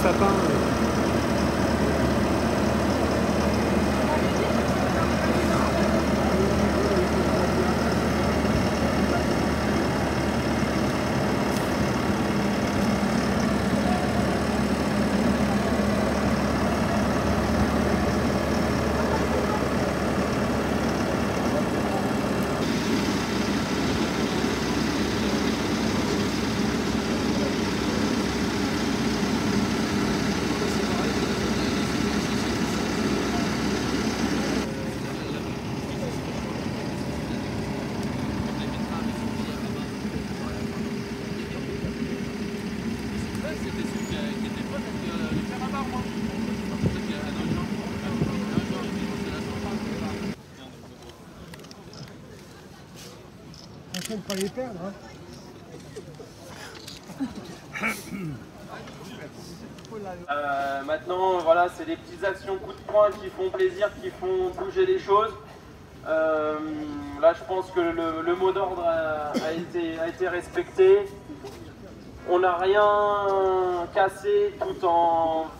sapin. On ne pas les perdre. Maintenant, voilà, c'est des petites actions coup de poing qui font plaisir, qui font bouger les choses. Là, je pense que le mot d'ordre a été respecté. On n'a rien cassé tout en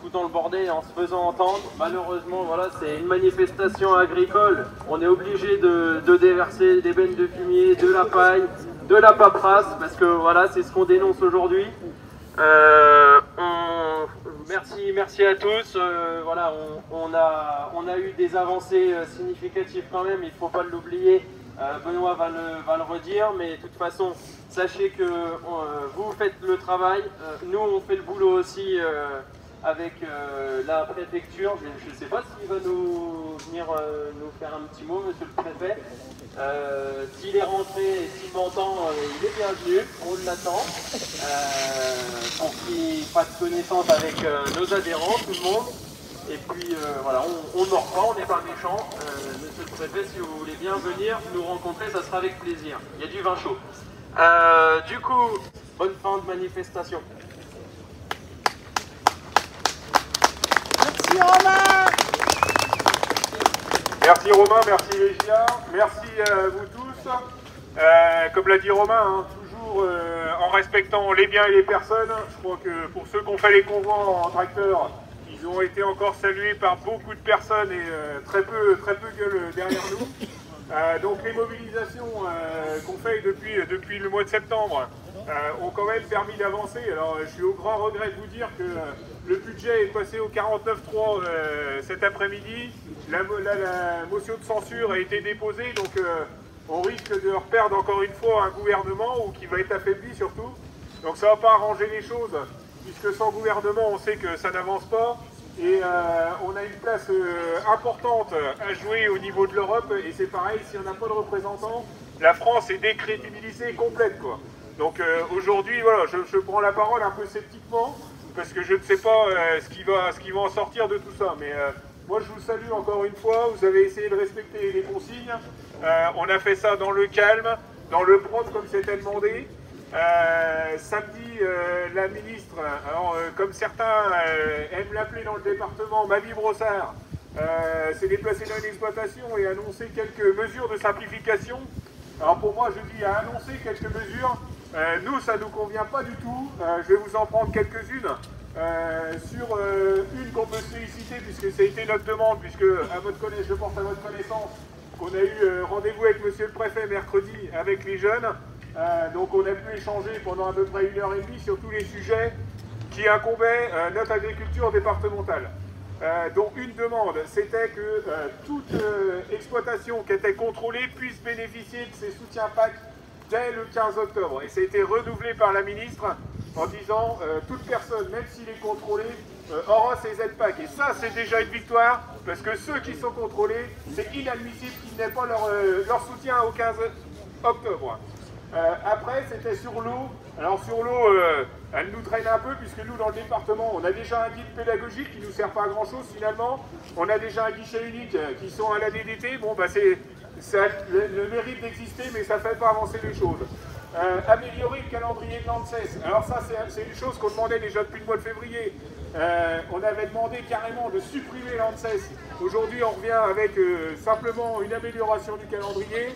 foutant le bordel et en se faisant entendre. Malheureusement, voilà, c'est une manifestation agricole. On est obligé de déverser des bennes de fumier, de la paille, de la paperasse, parce que voilà, c'est ce qu'on dénonce aujourd'hui. Merci à tous. Voilà, on a eu des avancées significatives quand même, il ne faut pas l'oublier. Benoît va le redire, mais de toute façon, sachez que vous faites le travail, nous on fait le boulot aussi avec la préfecture. Je ne sais pas s'il va venir nous faire un petit mot, monsieur le préfet. S'il est rentré et s'il m'entend, il est bienvenu, on l'attend, pour qu'il fasse connaissance avec nos adhérents, tout le monde. Et puis voilà, on ne mord pas, on n'est pas méchant. Monsieur le préfet, si vous voulez bien venir nous rencontrer, ça sera avec plaisir. Il y a du vin chaud. Du coup, bonne fin de manifestation. Merci Romain. Merci Romain, merci Légia, merci à vous tous. Comme l'a dit Romain, hein, toujours en respectant les biens et les personnes. Je crois que pour ceux qui ont fait les convois en tracteur, ils ont été encore salués par beaucoup de personnes et très peu gueule derrière nous. Donc les mobilisations qu'on fait depuis le mois de septembre ont quand même permis d'avancer. Alors je suis au grand regret de vous dire que le budget est passé au 49.3 cet après-midi. La motion de censure a été déposée, donc on risque de reperdre encore une fois un gouvernement ou qui va être affaibli surtout. Donc ça ne va pas arranger les choses, puisque sans gouvernement on sait que ça n'avance pas. Et on a une place importante à jouer au niveau de l'Europe, et c'est pareil, si on n'a pas de représentants, la France est décrédibilisée complète, quoi. Donc aujourd'hui, voilà, je prends la parole un peu sceptiquement, parce que je ne sais pas ce qui va en sortir de tout ça. Mais moi je vous salue encore une fois, vous avez essayé de respecter les consignes, on a fait ça dans le calme, dans le propre comme c'était demandé. Samedi, la ministre, alors, comme certains aiment l'appeler dans le département, Mamie Brossard, s'est déplacée dans une exploitation et a annoncé quelques mesures de simplification. Alors pour moi, je dis à annoncer quelques mesures. Nous, ça ne nous convient pas du tout. Je vais vous en prendre quelques-unes. Sur une qu'on peut solliciter, puisque ça a été notre demande, puisque je porte à votre connaissance qu'on a eu rendez-vous avec monsieur le préfet mercredi avec les jeunes. Donc on a pu échanger pendant à peu près 1h30 sur tous les sujets qui incombaient notre agriculture départementale. Donc une demande, c'était que toute exploitation qui était contrôlée puisse bénéficier de ces soutiens PAC dès le 15 octobre. Et ça a été renouvelé par la ministre en disant toute personne, même s'il est contrôlé, aura ses aides PAC. Et ça, c'est déjà une victoire, parce que ceux qui sont contrôlés, c'est inadmissible qu'ils n'aient pas leur soutien au 15 octobre. Après, c'était sur l'eau. Alors sur l'eau, elle nous traîne un peu, puisque nous, dans le département, on a déjà un guide pédagogique qui ne nous sert pas à grand-chose finalement. On a déjà un guichet unique qui sont à la DDT. Bon, bah, ça a le mérite d'exister, mais ça ne fait pas avancer les choses. Améliorer le calendrier de l'ANSES. Alors ça, c'est une chose qu'on demandait déjà depuis le mois de février. On avait demandé carrément de supprimer l'ANSES. Aujourd'hui, on revient avec simplement une amélioration du calendrier.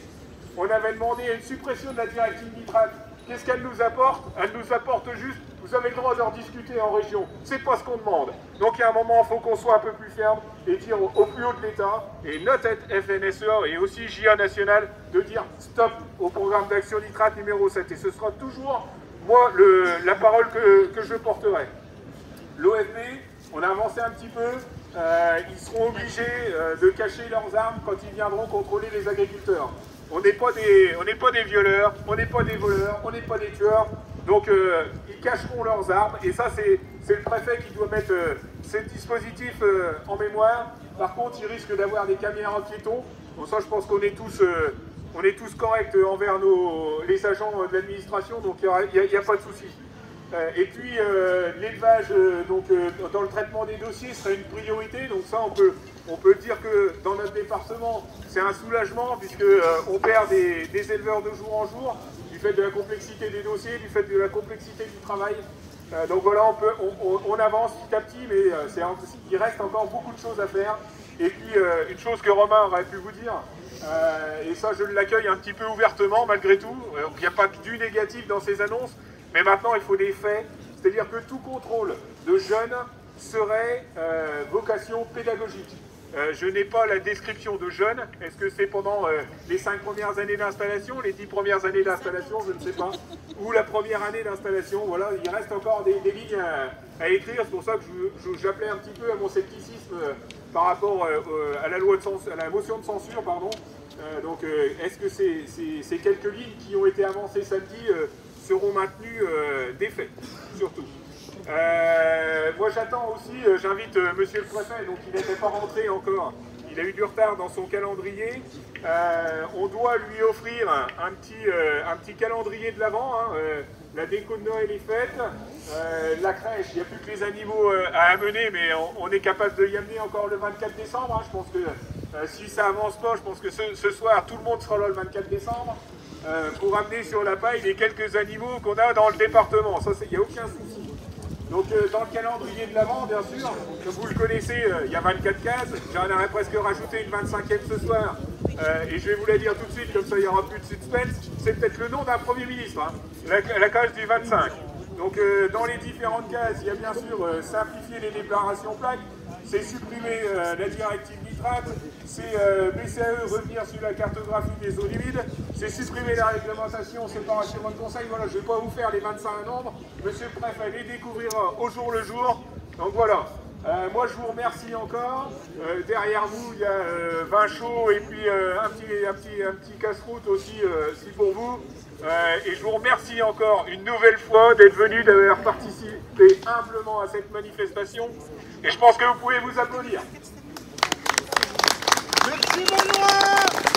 On avait demandé une suppression de la directive nitrate, qu'est-ce qu'elle nous apporte? Elle nous apporte juste, vous avez le droit de rediscuter en région, c'est pas ce qu'on demande. Donc il y a un moment, il faut qu'on soit un peu plus ferme et dire au plus haut de l'État, et notre FNSEA et aussi JA National, de dire stop au programme d'action nitrate numéro 7. Et ce sera toujours, moi, la parole que je porterai. L'OFB, on a avancé un petit peu, ils seront obligés de cacher leurs armes quand ils viendront contrôler les agriculteurs. On n'est pas des violeurs, on n'est pas des voleurs, on n'est pas des tueurs, donc ils cacheront leurs armes, et ça c'est le préfet qui doit mettre ces dispositifs en mémoire. Par contre, il risque d'avoir des caméras piétons, bon ça je pense qu'on est tous corrects envers les agents de l'administration, donc il n'y a pas de souci. Et puis l'élevage dans le traitement des dossiers serait une priorité, donc ça on peut dire que dans notre département c'est un soulagement puisque on perd des éleveurs de jour en jour du fait de la complexité des dossiers, du fait de la complexité du travail. Donc voilà, on avance petit à petit, mais il reste encore beaucoup de choses à faire. Et puis une chose que Romain aurait pu vous dire, et ça je l'accueille un petit peu ouvertement malgré tout, il n'y a pas du négatif dans ces annonces, mais maintenant il faut des faits, c'est-à-dire que tout contrôle de jeunes serait vocation pédagogique. Je n'ai pas la description de jeunes, est-ce que c'est pendant les 5 premières années d'installation, les 10 premières années d'installation, je ne sais pas, ou la première année d'installation, voilà, il reste encore des lignes à écrire, c'est pour ça que j'appelais un petit peu à mon scepticisme par rapport à la loi de censure, à la motion de censure, pardon. Donc est-ce que ces quelques lignes qui ont été avancées samedi seront maintenues des faits, surtout. Moi j'attends aussi, j'invite monsieur le préfet, donc il n'était pas rentré encore, il a eu du retard dans son calendrier, on doit lui offrir un petit calendrier de l'Avent, hein, la déco de Noël est faite, la crèche, il n'y a plus que les animaux à amener, mais on est capable de y amener encore le 24 décembre, hein, je pense que si ça avance pas, je pense que ce soir tout le monde sera là le 24 décembre, pour amener sur la paille les quelques animaux qu'on a dans le département, ça il n'y a aucun souci. Donc dans le calendrier de l'Avent, bien sûr, comme vous le connaissez, il y a 24 cases, j'en aurais presque rajouté une 25e ce soir, et je vais vous la dire tout de suite, comme ça il n'y aura plus de suspense, c'est peut-être le nom d'un Premier ministre, hein, la case du 25. Donc dans les différentes cases, il y a bien sûr simplifier les déclarations plaques, c'est supprimer la directive nitrate, c'est BCAE revenir sur la cartographie des eaux humides, c'est supprimer la réglementation séparation de conseil. Voilà, je ne vais pas vous faire les 25 nombres, monsieur le préfet les découvrira au jour le jour. Donc voilà, moi je vous remercie encore. Derrière vous, il y a vin chaud et puis un petit casse-croûte aussi, si pour vous. Et je vous remercie encore une nouvelle fois d'être venu, d'avoir participé humblement à cette manifestation. Et je pense que vous pouvez vous applaudir. Merci Benoît.